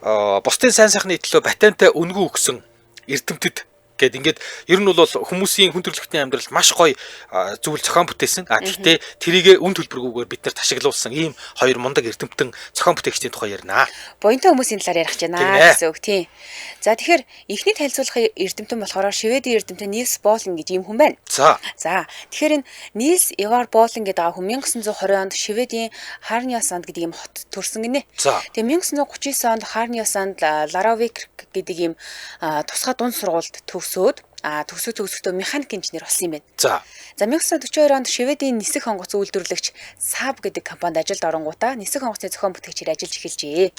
бусдын сайн сайхны төлөө батантай үнгүй өгсөн эрдэмтэд гэд ингээд ер нь бол хүмүүсийн хүн төрөлхтний амьдралд маш гоё зүйл зохион бүтээсэн. Гэхдээ тэрийг үн төлбөргүйгээр бид нар ташиглуулсан ийм хоёр мундаг эрдэмтэн зохион бүтээгчдийн тухай ярина. Буянтай хүмүүсийн талаар ярих гэж байна гэсэн үг тийм. За тэгэхээр эхний танилцуулгын эрдэмтэн болохоор Шведийн эрдэмтэн Нильс Болон гэж ийм хүн байна. За тэгэхээр энэ Нильс Ивар Болон гэдэг хүн 1920 онд Шведийн Харниасанд гэдэг ийм хот төрсөн гинэ. Тэгээ 1939 онд Харниасанд Ларавик гэдэг ийм тусгай дунд сургуульд төгсөхдөө механик инженер болсон юм байна. За 1942 онд Шведийн нисэх хонгоц үйлдвэрлэгч Saab гэдэг компанид ажилд оронгуудаа нисэх хонгоцны зохион бүтээгчээр ажиллаж эхэлжээ.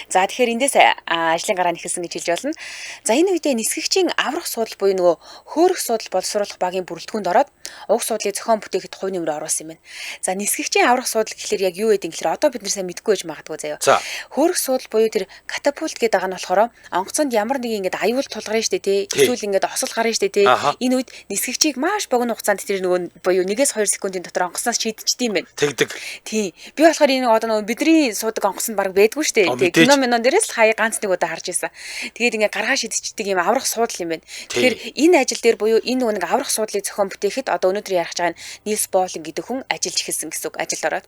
За тэгэхээр эндээс ажлын гараа нэхэлсэн гэж хэлж болно. За энэ үедээ нисгэгчийн аврах суудал буюу нөгөө хөөрөх суудал боловсруулах багийн бүрэлдэхүүнд ороод уг суудлыг зохион бүтээхэд хувь нэмрээ оруулсан юм байна. За нисгэгчийн аврах суудал гэхэлэр яг юу гэдэг юм гэхээр одоо бид нар сайн мэдгүй байж магадгүй заяа. Хөөрөх суудал буюу тэр катапульт гэдэг байгаа нь болохоор онгоцонд ямар нэг ингэдэг аюул тулгарна штэ тий. Эсвэл ингэдэг осол гарна штэ тий. Энэ үед нисгэгчийг маш богино хугацаанд тэр нөгөө буюу 1-2 секундын дотор онгоцноос шийдчихдэг юм байна. Тэгдэг. Тий. Би болохоор энэ одоо нөгөө бидний суудаг онгоц нь баг байдгүй штэ. Тий. Кино минон дээрээс л хаяа ганц нэг удаа харж байсан. Тэгээд ингээ гаргаа шидчихдэг юм аврах суудал юм байна. Тэгэхээр энэ ажил дээр буюу энэ нөгөө нэг аврах суудлыг зохион бүтээхэд одоо өнөөдөр ярих байгаа нь Нильс Болон гэдэг хүн ажиллаж эхэлсэн гэсэн үг ажилд ороод.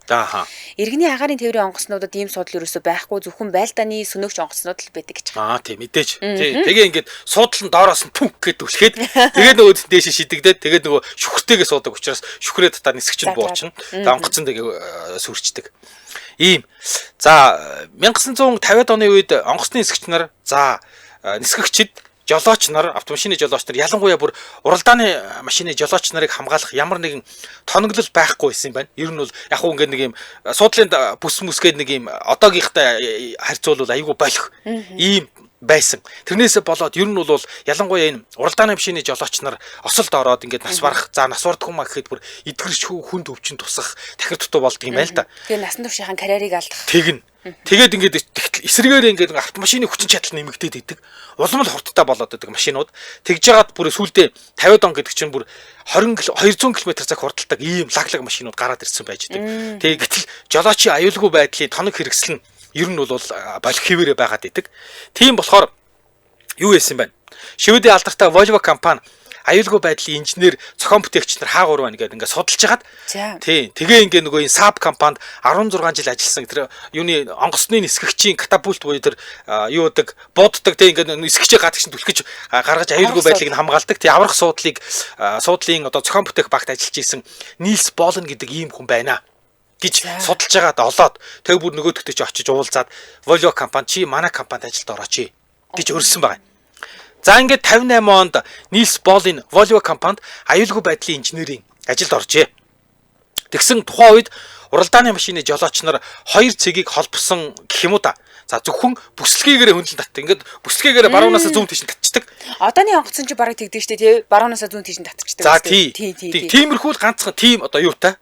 Иргэний агаарын тээврийн онгоцнуудад ийм суудал ерөөсөө байхгүй зөвхөн байлдааны сөнөөгч онгоцнууд л байдаг гэж. Тийм мэдээж. Тий. Тэгээ ингээд суудлын доороос нь пүнк гэд үлчээд тэгээд нөгөө дээшээ шидэгдээд тэгээд нөгөө шүхртэйгээ суудаг учраас шүхрээ татаар нисгч нь буучна. Онгоцон тэгээ сүрчдэг. Ийм. За 1950-ад оны үед онгоцны нисгч нар нисгэгчид жолооч нар автомашины жолооч нар ялангуяа бүр уралдааны машины жолооч нарыг хамгаалах ямар нэгэн тоноглол байхгүй байсан юм байна. Ер нь бол яг уу ингээд нэг юм суудлын бүс мүсгээд нэг юм одоогийнхтай харьцуулбал айгүй болох ийм байсан. Тэрнээсээ болоод ер нь бол ялангуяа энэ уралдааны машины жолооч нар осолд ороод ингээд нас барах, нас бардах юм гэхэд бүр эдгэрч хүнд өвчин тусах тахир дутуу болдго юм байл та. Тэгээ насан туршийн карьерийг алдах. Тэгнь. Тэгээд ингээд эсрэгээр ингээд автомашины хүчин чадал нэмэгдээд идэг. Улам л хурдтай болоод идэг машинууд. Тэгж жагаад бүр сүүлдээ 50 он гэдэг чинь бүр 200 км цаг хурдтай ийм лаглаг машинууд гараад ирсэн байж идэг. Тэгээ гэтэл жолоочийн аюулгүй байдлын тоног хэрэгсэл нь ер нь бол болох хэвээрээ байгаад идэг. Тийм болохоор юу хийсэн бэ? Шведийн алдартай Volvo компани аюулгүй байдлын инженер зохион бүтээгч нар хаагур байна гэдэг ингээд судалж хагаад тий тэгээ ингээд нөгөө энэ Saab компанид 16 жил ажилласан тэр юуны онгоцны нисгэгчийн катапульт буюу тэр юу гэдэг бууддаг тий ингээд нисгэгчээ гадагш нь түлхэж гаргаж аюулгүй байдлыг нь хамгаалдаг тий аврах суудлын одоо зохион бүтээх багт ажиллаж исэн Нильс Болон гэдэг ийм хүн байна гэж судалж байгаад олоод тэг бүр нөгөөдөгтэй чи очиж уулзаад Volvo компани чи манай компанид ажилд орооч гэж өрсөн байна. За ингээд 58 онд Нильс Болон Volvo компанид аюулгүй байдлын инженерийн ажилд оржээ. Тэгсэн тухайн үед уралдааны машины жолооч нар хоёр цэгийг холбосон гэх юм уу та. За зөвхөн бүслэгээр хөндлөн татдаг. Ингээд бүслэгээр баруунаас зүүн тийш татчихдаг. Одооны онгоцон чи бараг тэгдэг штэ тий. Баруунаас зүүн тийш татчихдаг. За тий. Тиймэрхүү л ганцхан тийм одоо юутай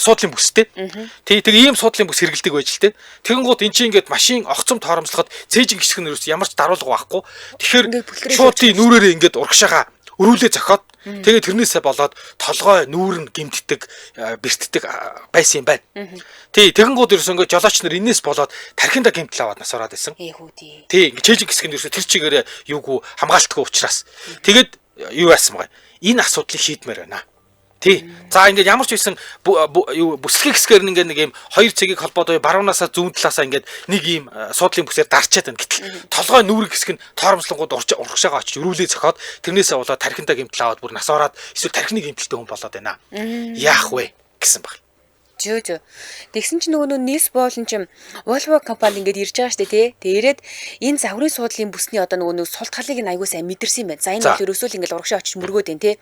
суудлын бүстэй. Тий тэгээ ийм суудлын бүс хэрэгэлдэг байж л тий. Тэгэнгუთ эн чинь ингээд машин огцом торомслоход цээжин гисэх нь ерөөс ямар ч даруулга байхгүй. Тэгэхээр шууд тий нүрээрээ ингээд урагшаага өрүүлээ зохиод тэгээд тэрнээсээ болоод толгой нүүр нь гимтдэг бэртдэг байсан юм байна. Тий тэгэнгუთ ерөөсөө ингээд жолооч нар энэс болоод тархинда гимтэл аваад нас ороод байсан. Тий ингээд чэйжин гисэх нь ерөөсөө тэр чигээрээ юугүй хамгаалтгүй учраас тэгээд юу яасан бэ? Энэ асуудлыг шийдмээр байна. Тий. За ингээд ямар ч байсан бүслэг хэсгээр ингээд нэг юм хоёр цэгийг холбоод баруунаасаа зүүн талаасаа ингээд нэг юм суудлын бүсээр дарчаад байна. Гэтэл толгой нүүрэг хэсэг нь торомслонгууд урагшаага очиж өрүүлээ зохиод тэрнээсээ болоод тархинда гэмтэл аваад бүр нас ороод эсвэл тархины гэмтэлтэй хүн болоод байна. Яах вэ гэсэн баг. Жөө. Тэгсэн чинь нөгөө Нильс Болон ч Volvo компани ингээд ирж байгаа штэ тий. Тэгээ ирээд энэ загварын суудлын бүсний одоо нөгөө сул талыг нь аягүй сайн мэдэрсэн юм байна. За энэ бол ерөөсөө л ингээд урагшаа очиж мөргөөд байна тий.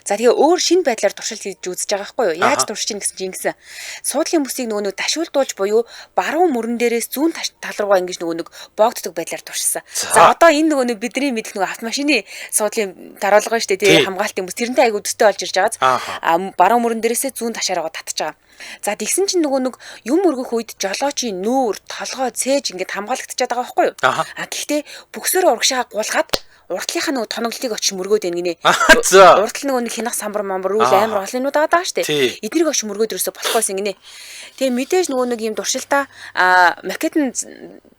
За тэгээ өөр шинэ байдлаар туршилт хийж үзэж байгаа байхгүй юу? Яаж туршиж чинь гэсэн чинь ингэсэн. Суудлын бүсийг нөгөө ташуулдуулж буюу баруун мөрөн дээрээс зүүн тал руугаа ингэж нөгөө боогддог байдлаар туршилсан. За одоо энэ нөгөө бидний мэдэх нөгөө автомашины суудлын даруулга штэ тий. Хамгаалтын бүс тэрнтэй аягүй төстэй болж ирж байгаа. Баруун мөрөн дээрээсээ зүүн ташаараа татж байгаа. За тэгсэн чинь нөгөө нэг юм өргөх үед жолоочийн нүүр, толгой, цээж ингээд хамгаалагдчихад байгаа байхгүй юу? Гэхдээ бүксээр урагшаа гулгаад урдлынхаа нөгөө тоноглолтыг очиж мөргөөд байна гинэ. За. Урдтал нөгөө нэг хинах самбар мамбар үл амар олон юмуд байгаа штэ. Эднийг очиж мөргөөд ерөөсө болохгүйсэн гинэ. Тэгээ мэдээж нөгөө нэг юм туршилтаа макетын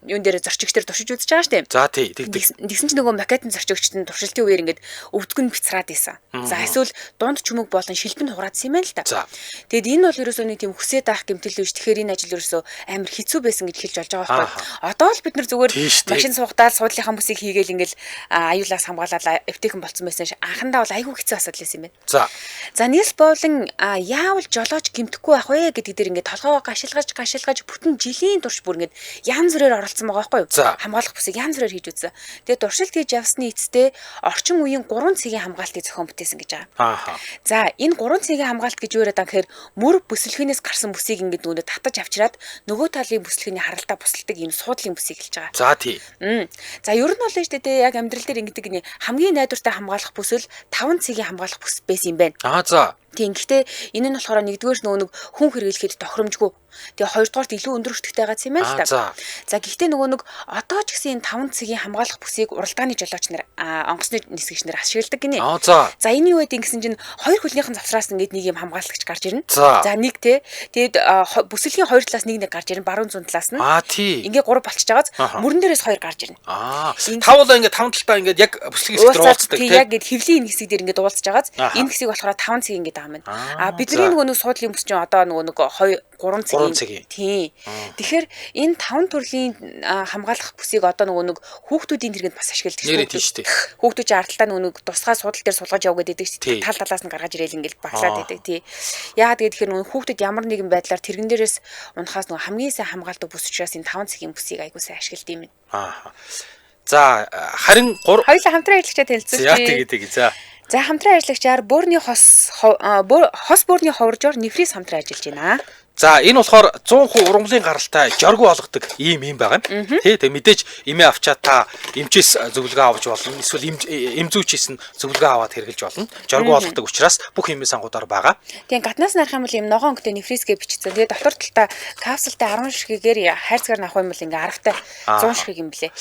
юун дээр зорчигч дээр туршиж үзэж байгаа штэ. За тий. Тэгсэн чинь нөгөө макетын зорчигчд нь туршилтын үеэр ингээд өвдгөн бицраад исэн. За эсвэл дунд чүмэг болон шилбэнд хураадсан юм байна л да. Тэгэд энэ бол ерөөсөө нэг тийм хүсээд авах гэмтэл биш. Тэгэхээр энэ ажил ерөөсөө амар хэцүү байсан гэж хэлж болж байгаа байхгүй. Одоо л бид нар зүгээр машин суугдаал суудлынхаа бүсийг хийгээл ингээл аюулаас хамгаалаад эвтэйхэн болцсон байсан ш. Анхандаа бол айгүй хэцүү асуудал байсан юм байна. За Нильс Боулин яавал жолооч гэмтэхгүй байх вэ гэдэг дээр ингээд толгоогоо гашилгаж бүтэн жилийн турш бүр ингээд янз бүрээр оролцсон байгаа байхгүй юу? Хамгаалах бүсийг янз бүрээр хийж үзсэн. Тэгээд туршилт хийж явсны эцэстээ орчин үеийн 3 цэгийн хамгаалтыг зохион бүтээсэн гэж байгаа. За энэ 3 цэгийн хамгаалт гэж юу яриад байгаа гэхээр мөр бүсэлхийнээс гарсан бүсийг ингээд нөгөө татаж авчираад нөгөө талын бүсэлхийний харалтаа бусалдаг ийм суудлын бүсийг хэлж байгаа. За тий. За ер нь бол шүү дээ яг амьдрал дээр ингэдэг гинэ хамгийн найдвартай хамгаалах бүсэл 5 цэгийн хамгаалах бүс байсан юм байна. За. Тийм гэхдээ энэ нь болохоор нэгдүгээр нөгөө нэг хүн хэрэглэхэд тохиромжгүй. Тэгээ хоёрдугаарт илүү өндөр өртөгтэй байгаа юм байна л та. За гэхдээ нөгөө нэг одоо ч гэсэн энэ 5 цэгийн хамгаалах бүсийг уралдааны жолооч нар онгоцны нисгэгч нар ашигладаг гинэ. За энэ юу гэдэг гэсэн чинь хоёр хөлнийхэн завсраас ингээд нэг юм хамгаалагч гарч ирнэ. За нэг те. Тэгээд бүсэлхийн хоёр талаас нэг гарч ирнэ. Баруун зүүн талаас нь. Ингээ 3 болчихж байгааз мөрөн дээрээс 2 гарч ирнэ. Тавуулаа ингээд 5 талтаа ингээд яг бүсэлхийн хэсэг дээр уулздаг те. Яг ингээд хөвлийн хэсэг дээр ингээд уулзж байгааз энэ хэсэг болохоор 5 цэг ингээд байгаа юм. Бидний нөгөө нэг суудлын бүс чинь одоо нөгөө нэг 3 цэгийн. Тийм. Тэгэхээр энэ 5 төрлийн хамгаалах бүсийг одоо нөгөө нэг хүүхдүүдийн тэргэнд бас ашигладаг шүү дээ. Хүүхдүүд чинь ардталтаа нөгөө нэг тусгай суудлын дээр сулгаж явах гэдэг чинь тал талаас нь гаргаж ирээл ингээд баглаад байдаг тий. Яагаад тэгэхээр нөгөө хүүхдүүд ямар нэгэн байдлаар тэргэн дээрээс унахаас нөгөө хамгийн сайн хамгаалдаг бүс учраас энэ 5 цэгийн бүсийг айгуу сайн ашигладаг юм байна. За харин хоёулаа хамтран ажиллагчаа танилцуулж. За. За хамтран ажиллагчаар бөөрийн хос бөөрийн ховрожоор нефрис хамтран ажиллаж байна. За энэ болохоор 100% ургамлын гаралтай жоргу болгодог ийм байгаа юм. Тий, тэгээ мэдээж эмээ авчаа та эмчээс зөвлөгөө авч болно. Эсвэл эмзүүчээс нь зөвлөгөө аваад хэрэглэж болно. Жоргу болгодог учраас бүх эмээ сангуудаар байгаа. Тэгээ гатнаас нарах юм бол юм ногоон өнгөтэй нефрис гэж бичсэн. Тэгээ дотор талдаа капсултай 10 ширхгээр хайрцгаар авах юм бол ингээ 10-тай 100 ширхэг юм блэ.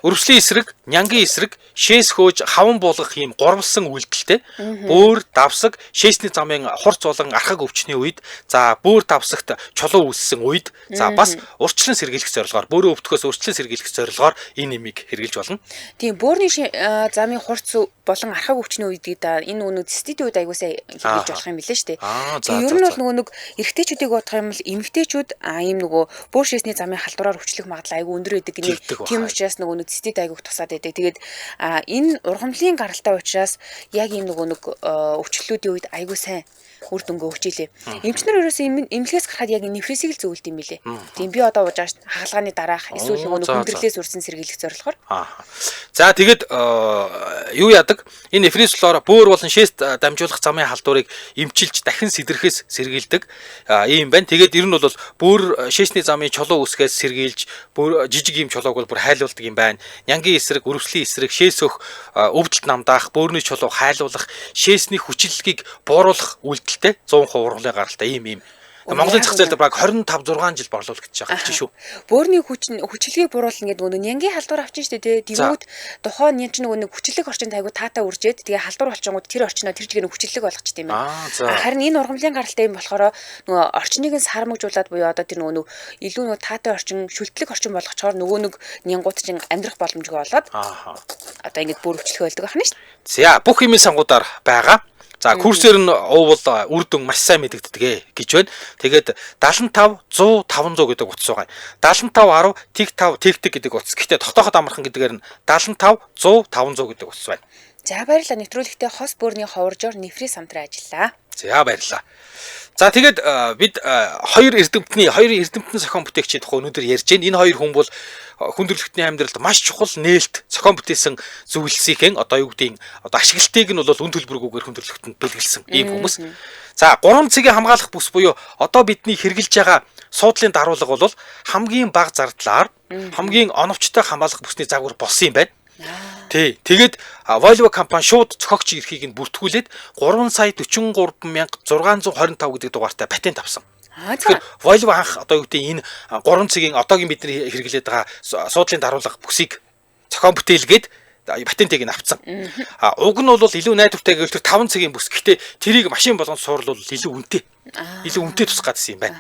Өрөвслийн эсрэг, нянгийн эсрэг, шээс хөөж хаван буулгах ийм гурвалсан үйлдэлтэй. Бөөр, давсаг, шээсний замын хурц болон архаг өвчний үед, за бөөр давсагт чулуу үүссэн үед, за бас урьдчилан сэргийлэх зорилгоор, бөөрийн өвдөхөөс урьдчилан сэргийлэх зорилгоор энэ нэмийг хэрэглэж болно. Тийм, бөөрийн замын хурц болон архаг өвчний үед энэ нөгөө циститийн үед аягуулсаа хэрэглэж болох юм билээ шүү дээ. Тэгээ ер нь бол нөгөө нэг эрэгтэйчүүдийг бодох юм бол эмэгтэйчүүд ийм нөгөө бөөр шээсний замын халдвараар өвчлөх магадлал аягүй өндөр байдаг гинэ. Тийм учраас нөгөө цистит айгуух тусаад байдаг. Тэгээд энэ ургамлын гаралтай учраас яг ийм нөгөө нэг өвчлөлүүдийн үед айгүй сайн үр дүнгээ өгч илээ. Эмчнэр ерөөсөө эмнэлгээс гарахад яг нефрисийг л зөвлөд юм билээ. Тийм би одоо ууж байгаа хаалгааны дараах эсвэл нөгөө хүндрэлээс үрсэн сэргийлэх зорилгоор. За тэгээд юу яадаг? Энэ нефрис болохоор бөөр болон шээст дамжуулах замын халдварыг эмчилж дахин сэдрэхээс сэргийлдэг ийм байна. Тэгээд ер нь бол бөөр шээсний замын чулуу үсгээс сэргийлж бөөр жижиг ийм чулууг бол бүр хайлуулдаг юм байна. Нянгийн эсрэг, өрөвслийн эсрэг, шээс өх өвдөлт намдаах, бөөрийн чулуу хайлуулах, шээсний хүчилгээг бууруулах үйлдэлтэй 100% ургамлын гаралтай ийм. Монголын зах зээлд баг 25-6 жил борлуулагдаж байгаа гэж шүү. Бөөрийн хүчилгээг бууруулна гэдэг нөгөө нянгийн халдвар авчин штэ тий. Тэгмүүд тухайн нян чинь нөгөө хүчлэг орчинд айгу таатаа үржээд тэгээ халдвар болчингууд тэр орчноо тэр жигээр хүчлэг болгочтой юм байна. Харин энэ ургамлын гаралтай юм болохоор нөгөө орчныг нь сармагжуулаад буюу одоо тэр нөгөө илүү нөгөө таатай орчин шүлтлэг орчин болгочоор нөгөө нэг нянгууд чинь амьдрах боломжгүй болоод одоо ингэж бүр өвчлөх байлдаг байна штэ. За бүх юмын сангуудаар байгаа. За курсээр нь уувал үр дүн маш сайн мэдэгддэг гэж байна. Тэгээд 75 100 500 гэдэг утас байгаа. 75 10 тэг 5 тэгтэг гэдэг утас. Гэхдээ тогтооход амархан гэдгээр нь 75 100 500 гэдэг утас байна. За баярлалаа. Нэвтрүүлэгтээ хос бөөрийн ховрожоор нефрис хамтран ажиллаа. За баярлалаа. За тэгээд бид хоёр эрдэмтний зохион бүтээгчийн тухай өнөөдөр ярьж байна. Энэ хоёр хүн бол хүн төрөлхтний амьдралд маш чухал нээлт зохион бүтээсэн зөвлөлсийн одоо юу гэдгийг одоо ашиглалтыг нь бол үн төлбөргүйгээр хүн төрөлхтөнд бэлгэлсэн ийм хүмүүс. За 3 цэгийн хамгаалах бүс буюу одоо бидний хэрэгжилж байгаа суудлын даруулга бол хамгийн бага зардлаар хамгийн оновчтой хамгаалах бүсний загвар болсон юм байна. Тий. Тэгээд Volvo компани шууд зохиогч эрхийг нь бүртгүүлээд 3,43,625 гэдэг дугаартай патент авсан. Тэгэхээр Volvo анх одоо юу гэдэг энэ 3 цэгийн одоогийн бидний хэрэглээд байгаа суудлын даруулга бүсийг зохион бүтээлгээд патентыг нь авцсан. Уг нь бол илүү найдвартай гэвэл тэр 5 цагийн бүс. Гэхдээ тэрийг машин болгонд суурлуул илүү үнэтэй. Илүү үнэтэй тусгаад байсан юм байна.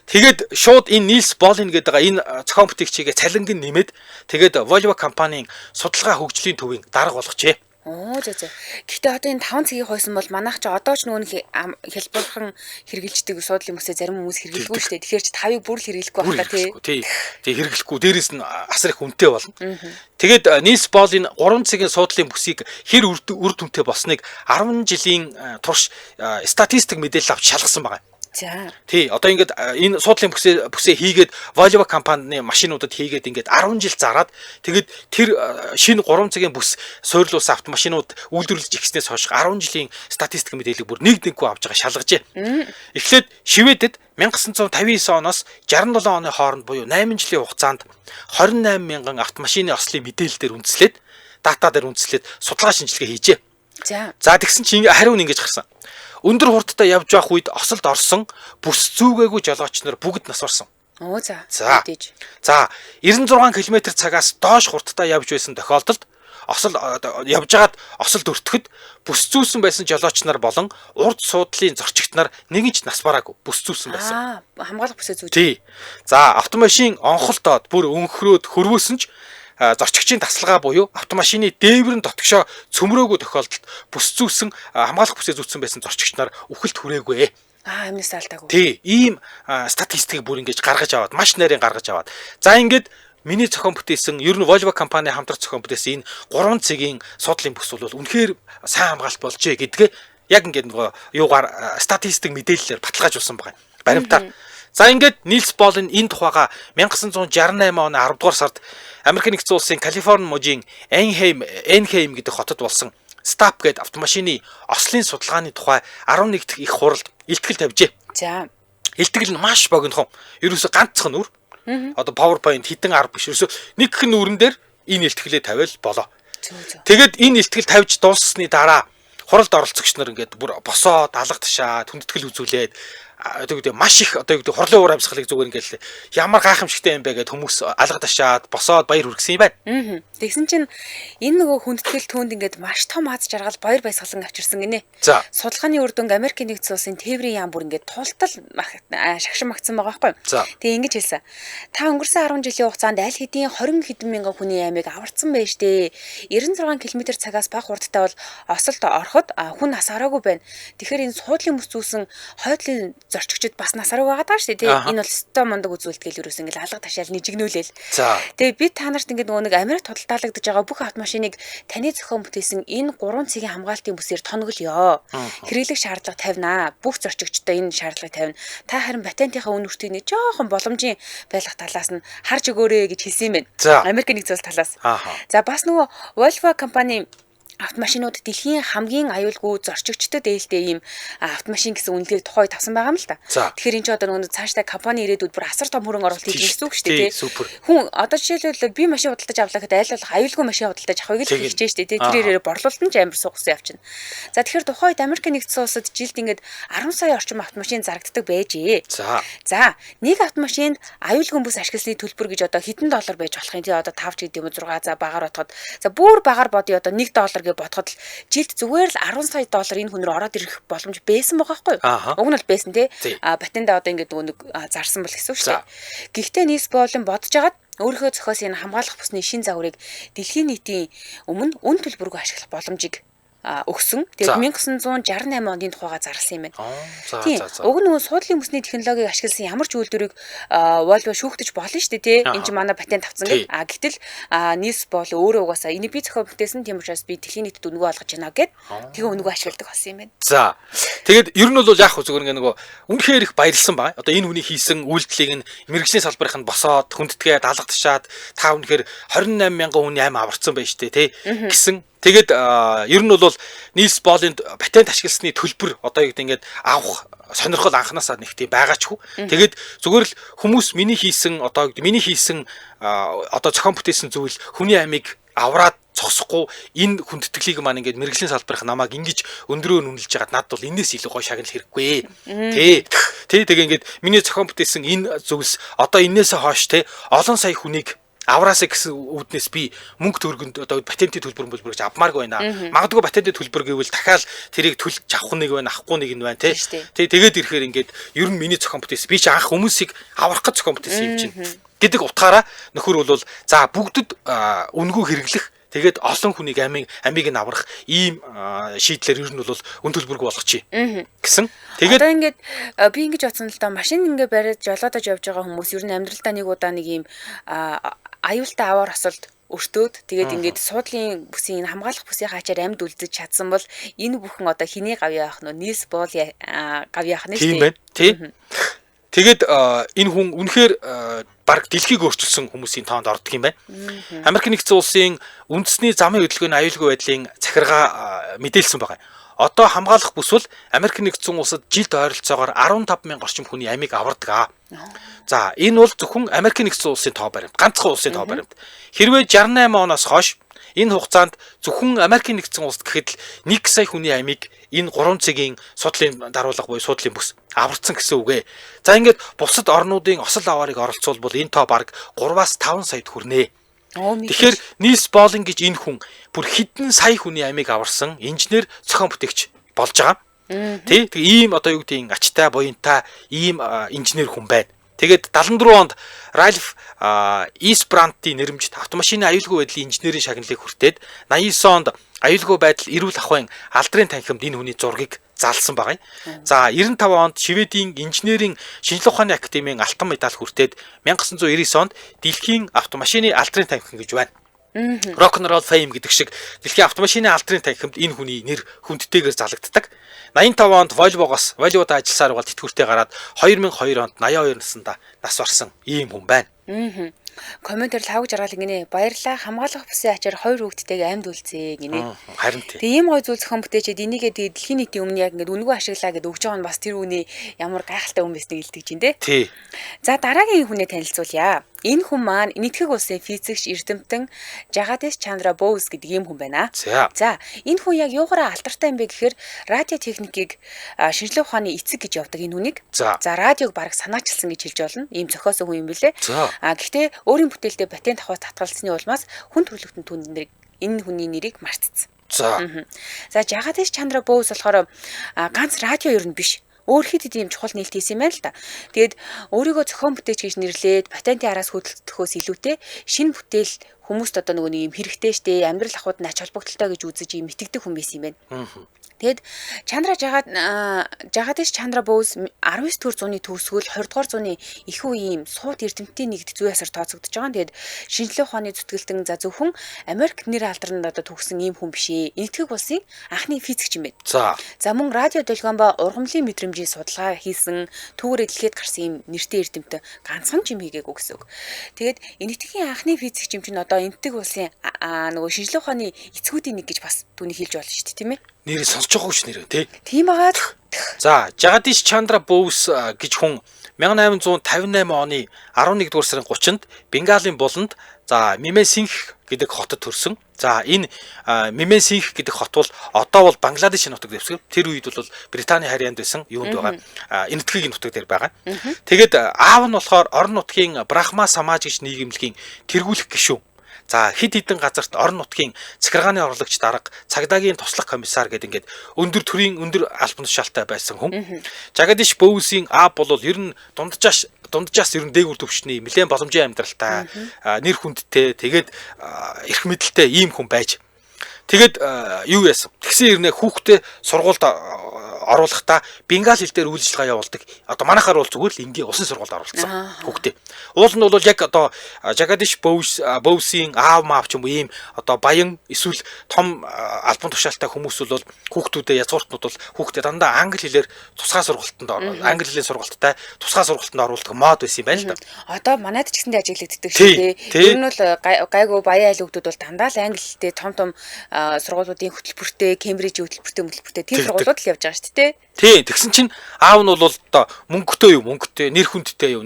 Тэгээд шууд энэ Нильс Болин гэдэг энэ зохион бүтээгчийгээ цалинг нь нэмээд тэгээд Volvo компанийн судалгаа хөгжлийн төвийн дарга болгожээ. Гэхдээ одоо энэ 5 цагийг хойсон бол манайх ч одоо ч нөгөө хялбархан хэрэгжилдэг суудлын бүсээ зарим хүмүүс хэрэглэхгүй шүү дээ. Тэгэхээр чи 5-ыг бүр л хэрэглэхгүй байна тий. Тий хэрэглэхгүй. Дээрээс нь асар их үнэтэй болно. Тэгээд Нильс Болин 3 цагийн суудлын бүсийг хэр үр дүнтэй болсныг 10 жилийн турш статистик мэдээлэл авч шалгасан байна. Тий, одоо ингээд энэ суудлын бүсээ хийгээд Volvo компанийн машинуудад хийгээд ингээд 10 жил зараад тэгээд тэр шинэ 3 цагийн бүс суйрлуулсан автомашинууд үйлдвэрлэж ихснээс хойш 10 жилийн статистик мэдээллийг бүр нэгдэнгүй авч байгаа шалгажээ. Эхлээд Шведэд 1959 оноос 67 оны хооронд буюу 8 жилийн хугацаанд 28 мянган автомашины ослын мэдээлэлээр үндэслээд дата дээр үндэслээд судалгаа шинжилгээ хийжээ. За тэгсэн чинь хариу нь ингэж гарсан. Өндөр хурдтай явж байх үед осолд орсон бүс зүүгээгүй жолооч нар бүгд нас барсан. За 96 км/цагаас доош хурдтай явж байсан тохиолдолд осол явж байгаад осолд өртөхөд бүс зүүсэн байсан жолооч нар болон урд суудлын зорчигч нар нэгэн ч нас бараагүй бүс зүүсэн байсан. Хамгаалах бүсээ зүүж. Тий. За автомашин онхолдоод бүр өнхрөөд хөрвөөсөн ч зорчигчийн тасалгаа буюу автомашины дээврэн дотгошоо цөмрөөгүй тохиолдолд бүс зүүсэн хамгаалах бүсээ зүүсэн байсан зорчигч нар үхэлд хүрээгүй. Амнаас алдаагүй. Тий, ийм статистикийг бүр ингэж гаргаж аваад, маш нарийн гаргаж аваад. За ингээд миний зохион бүтээсэн, ер нь Volvo компани хамтран зохион бүтээсэн энэ 3 цагийн суудлын бүс бол үнэхээр сайн хамгаалт болжээ гэдгээ яг ингээд нөгөө юугаар статистик мэдээллээр баталгаажуулсан байна. Баримтаар. За ингээд Нильс Болин энэ тухайга 1968 оны 10 дугаар сард Америк нэгдсэн улсын Калифорни мужийн Энхейм гэдэг хотод болсон Stop гэдэг автомашины ослын судалгааны тухай 11 дахь их хуралд илтгэл тавьжээ. Илтгэл нь маш богинохон. Ерөөсө ганцхан нүр. Одоо PowerPoint хитэн 10 биш. Ерөөсө нэг хэн нүрэн дээр энэ илтгэлээ тавиал болоо. Тэгээд энэ илтгэл тавьж дууссаны дараа хуралд оролцогч нар ингээд бүр босоод алга ташаад хүндэтгэл үзүүлээд одоо маш их одоо хурлын уур амьсгалыг зүгээр ингээл ямар гайхамшигтай юм бэ гэд хүмүүс алга ташаад босоод баяр хүргэсэн юм байна. Тэгсэн чинь энэ нөгөө хүндэтгэл түүнд ингээд маш том аз жаргал баяр баясгалан авчирсан гинэ. Судалгааны үр дүнг Америк нэгдсэн улсын тээврийн яам бүр ингээд тултал шагшин магтсан байгаа байхгүй. Тэгээ ингэж хэлсэн. Та өнгөрсөн 10 жилийн хугацаанд аль хэдийн 20 хэдэн мянган хүний аймыг аварцсан байж тээ. 96 км/цагаас бага хурдтай бол осолд ороход хүн нас хараагүй байна. Тэгэхээр энэ суудлын бүс зүүсэн хойдлын зорчигчд бас насараг байгаа даа шүү дээ. Энэ бол өстой мундаг үзүүлэлтгэл юус ингээл алга ташаал нижигнүүлээл. Тэгээ би та нарт ингээд нөгөө нэг Америк тодтолтаалагдж байгаа бүх автомашиныг таны зохион бүтээсэн энэ 3 цагийн хамгаалтын бүсээр тоноглоё. Хэрэглэх шаардлага тавина. Бүх зорчигчдод энэ шаардлагыг тавина. Та харин патентийнхаа үн хүртгийг нэг жоохон боломжийн байх талаас нь харж өгөөрэй гэж хэлсэн юм байна. Америк нэгдсэн улс талаас. За бас нөгөө Volvo компани автомашинууд дэлхийн хамгийн аюулгүй зорчигчдод ээлтэй ийм автомашин гэсэн үнэлгээ тухай тавсан байгаа юм л та. Тэгэхээр энэ ч одоо нөгөө цаашдаа компани ирээдүйд бүр асар том хөрөнгө оруулалт хийх гэсэн үг шүү дээ. Хүн одоо жишээлбэл би машин худалдаж авлаа гэхэд айл болох аюулгүй машин худалдаж авахыг л хэлж шүү дээ. Тэр ирээр борлуулалт нь ч амар сугсан явчихна. За тэгэхээр тухайд Америк нэгдсэн улсад жилд ингээд 10 сая орчим автомашин зарагддаг байжээ. За нэг автомашинд аюулгүй бүс ашигласны төлбөр гэж одоо хэдэн доллар байж болох юм тий одоо 5 ч гэдэг юм 6 за багаар бодоход за бүр багаар бодё одоо 1 доллар бодоход жилд зүгээр л 10 сая доллар энэ хүн рүү ороод ирэх боломж байсан байгаа байхгүй юу? Уг нь бол байсан тий. Патент одоо ингээд нэг зарсан бол гэсэн үг шүү дээ. Гэхдээ Нильс Болин бодож агаад өөрийнхөө зохиосон энэ хамгаалах бүсний шин загварыг дэлхийн нийтийн өмнө үн төлбөргүй ашиглах боломжийг өгсөн. Тэгээд 1968 оны тухайга зарласан юм байна. Тийм. Уг нь нөгөө суудлын бүсний технологиг ашигласан ямар ч үйлдвэрийг Volvo шүүхтэж болно шүү дээ, тий. Энд чинь манай патент авсан гэх. Гэтэл Нильс Болин өөрөө угаасаа энийг би зохион бүтээсэн, тийм учраас би дэлхийн нийтэд үнэгүй олгож байна гэд тэгээ үнэгүй ашигладаг болсон юм байна. За. Тэгээд ер нь бол яг зүгээр нөгөө үнэхээр их баярлсан байна. Одоо энэ хүний хийсэн үйлдэлийг нь мэрэгжлийн салбарынх нь босоод хүндэтгээд алга ташаад та үнэхээр 28 мянган хүний амь аварцсан байж тээ, тий. Гэсэн тэгээд ер нь бол Нильс Болинд патент ашигласны төлбөр одоо юу гэдэг ингээд авах сонирхол анханасаа нэг тийм байгаачгүй. Тэгээд зүгээр л хүмүүс миний хийсэн одоо зохион бүтээсэн зүйл хүний амийг авраад цогсохгүй энэ хүндэтгэлийг маань ингээд мэрэгжлийн салбарынх намайг ингэж өндрөөр үнэлж байгаад надад бол энэс илүү гой шагнал хэрэггүй. Тэ тэгээ ингээд миний зохион бүтээсэн энэ зүйлс одоо энээсээ хойш те олон сая хүнийг авраасаа гэсэн үүднээс би мөнгө төгрөгөнд одоо патентын төлбөр гэж авмааргүй байна. Магадгүй патентын төлбөр гэвэл дахиад тэрийг төлж авах нэг байна, авахгүй нэг нь байна тий. Тэгээд ирэхээр ингээд ер нь миний зохион бүтээс би чи анх хүмүүсийг аврах гэж зохион бүтээсэн юм чинь гэдэг утгаараа нөхөр бол за бүгдэд үнгүй хэрэглэх тэгээд олон хүнийг амийг нь аврах ийм шийдлэр ер нь бол үн төлбөргүй болгочих гэсэн. Тэгээд одоо ингээд би ингэж бодсон л да машин ингээд бариад жолоодож явж байгаа хүмүүс ер нь амьдралдаа нэг удаа нэг ийм аюултай аваар асуулт өртөөд тэгээд ингээд суудлын бүсийн хамгаалах бүсийн хачаар амьд үлдэж чадсан бол энэ бүхэн одоо хиний гавь яах нь нийс боол гавь яах нь тийм байна тийм. Тэгээд энэ хүн үнэхээр баг дэлхийг өөрчилсөн хүмүүсийн тоонд ордог юм байна. Америк нэгдсэн улсын үндэсний замын хөдөлгөөний аюулгүй байдлын захиргаа мэдээлсэн байгаа. Одоо хамгаалах бүс бол Америк нэгдсэн улсад жилд ойролцоогоор 15,000 орчим хүний амийг авардаг. За энэ бол зөвхөн Америк нэгдсэн улсын тоо баримт, ганцхан улсын тоо баримт. Хэрвээ 68 оноос хойш энэ хугацаанд зөвхөн Америк нэгдсэн улсад гэхэд л 1 сая хүний амийг энэ 3 цагийн судлалын даруулга буюу суудлын бүс аварцсан гэсэн үг ээ. За ингээд бусад орнуудын осол аваарыг оролцуулбал энэ тоо бараг 3-аас 5 саяд хүрнэ. Тэгэхээр Нийс Болин гэж энэ хүн бүр хэдэн сая хүний амийг аварсан инженер зохион бүтээгч болж байгаа. Тэг ийм одоо юу гэдгийг ачтай буянтай ийм инженер хүн байна. Тэгээд 74 онд Ральф Исбрантийн нэрмжит автомашины аюулгүй байдлын инженерийн шагналыг хүртээд 89 онд аюулгүй байдал эрүүл ахуйн алдрын танхимд энэ хүний зургийг залсан байгаа юм. За 95 онд Шведийн инженерийн шинжилгээ ухааны академийн алтан медаль хүртээд 1999 онд дэлхийн автомашины алдрын танхим гэж байна. Rock and Roll Fame гэдэг шиг дэлхийн автомашины алдрын танхимд энэ хүний нэр хүндтэйгээр залагддаг. 85 онд Volvo-гоос Volvo-д ажилласаар бол тэтгэвртэй гараад 2002 онд 82 наснда нас барсан ийм хүн байна. Комментээр лавг жаргал гинэ. Баярлалаа. Хамгаалах бүсийн ачаар 2 хүүхдтэйгээ амьд үлцээ гинэ. Харин тийм. Тэгээ ийм гой зүйл зохион бүтээчээд энийгээ тэгээ дэлхийн нийтийн өмнө яг ингээд үнгүй ашиглаа гэдээ өгч байгаа нь бас тэр үний ямар гайхалтай хүн байсныг илтгэж байна те. Тий. За дараагийн хүнээ танилцуулъя. Энэ хүн маань Энэтхэг улсын физикч эрдэмтэн Жагадиш Чандра Боус гэдэг ийм хүн байна. За энэ хүн яг юугаараа алдартай юм бэ гэхээр радио техникийг шинжилгээ ухааны эцэг гэж явдаг энэ хүнийг. За радиог бараг санаачилсан гэж хэлж болно. Ийм зохиосон хүн юм бэлээ. Гэхдээ өөрийн бүтээлдээ патент авах татгалзсны улмаас хүн төрөлхтөн түн нэрийг энэ хүний нэрийг мартцсан. За Жагадиш Чандра Боус болохоор ганц радио ер нь биш. Өөр хэд хэдийн чухал нээлт хийсэн юм байна л да. Тэгээд өөрийгөө зохион бүтээч гэж нэрлээд патентын араас хөдөлгөхөөс илүүтэй шинэ бүтээл хүмүүст одоо нөгөө нэг юм хэрэгтэй штэ амьдрал ахуйд нач холбогдолтой гэж үзэж юм итгэдэг хүн байсан юм байна. Тэгэд Жагадиш Чандра Боус 19-р зууны төгсгөл 20-р зууны их үеийн сууд эрдэмтдийн нэгд зүй ясаар тооцогдож байгаа. Тэгэд шинжилгээ ухааны зүтгэлтэн за зөвхөн Америк нэр алдарнд одоо төгссөн ийм хүн биш ээ. Энэтхэг улсын анхны физикч юм байна. За мөн радио долгион ба ургамлын мэдрэмжийн судалгаа хийсэн түүгээр дэлхийд гарсан ийм нэртэй эрдэмтэн ганцхан ч юм хийгээгүй гэсэн үг. Тэгэд Энэтхэгийн анхны физикч юм чинь одоо Энэтхэг улсын нөгөө шинжилгээ ухааны эцгүүдийн нэг гэж бас түүнийг хэлж болно шүү дээ, тийм ээ. Нэрийг сонсож байгаагүй ч нэрээ тий. Тийм байгаа. За Жагадиш Чандра Боус гэж хүн 1858 оны 11-р сарын 30-нд Бенгалийн буланд за Мимесингх гэдэг хотод төрсөн. За энэ Мимесингх гэдэг хот бол одоо бол Бангладеш нутаг дэвсгэр. Тэр үед бол Британий харьяанд байсан юунд байгаа. Энэтхэгийн нутаг дээр байгаа. Тэгээд аав нь болохоор орон нутгийн Брахма Самаж гэж нийгэмлэгийн тэргүүлэх гишүүн. За хэд хэдэн газарт орон нутгийн захиргааны орлогч дарга, цагдаагийн туслах комиссар гэдэг ингээд өндөр төрийн өндөр албан тушаалтай байсан хүн. Жагадиш Боусийн аав бол ер нь дунджаас ер нь дээгүүр төвчний нэлээд боломжийн амьдралтай, нэр хүндтэй, тэгээд эрх мэдэлтэй ийм хүн байж. Тэгээд юу яасан? Тэгсэн хэрнээ хүүхдээ сургуульд оруулахдаа бенгал хэл дээр үйл ажиллагаа явуулдаг. Одоо манайхаар бол зүгээр л энгийн усан сургуульд оруулсан хүүхдээ. Уул нь бол яг одоо Жагадиш Боусийн аав маав ч юм уу ийм одоо баян эсвэл том албан тушаалтай хүмүүс бол хүүхдүүдэд язгууртнууд бол хүүхдээ дандаа англи хэлээр тусгай сургалтанд англи хэлний сургалттай тусгай сургалтанд оруулдаг мод байсан юм байна л да. Одоо манайд ч гэсэндээ ажиглагддаг шүү дээ. Ер нь бол гайгүй баян айлгуудад бол дандаа л англи хэлтэй том сургуулиудын хөтөлбөртэй, Кембрижийн хөтөлбөртэй тийм сургуулиуд л явж байгаа шүү дээ. Тий, тэгсэн чинь аав нь бол одоо мөнгөтэй, нэр хүндтэй,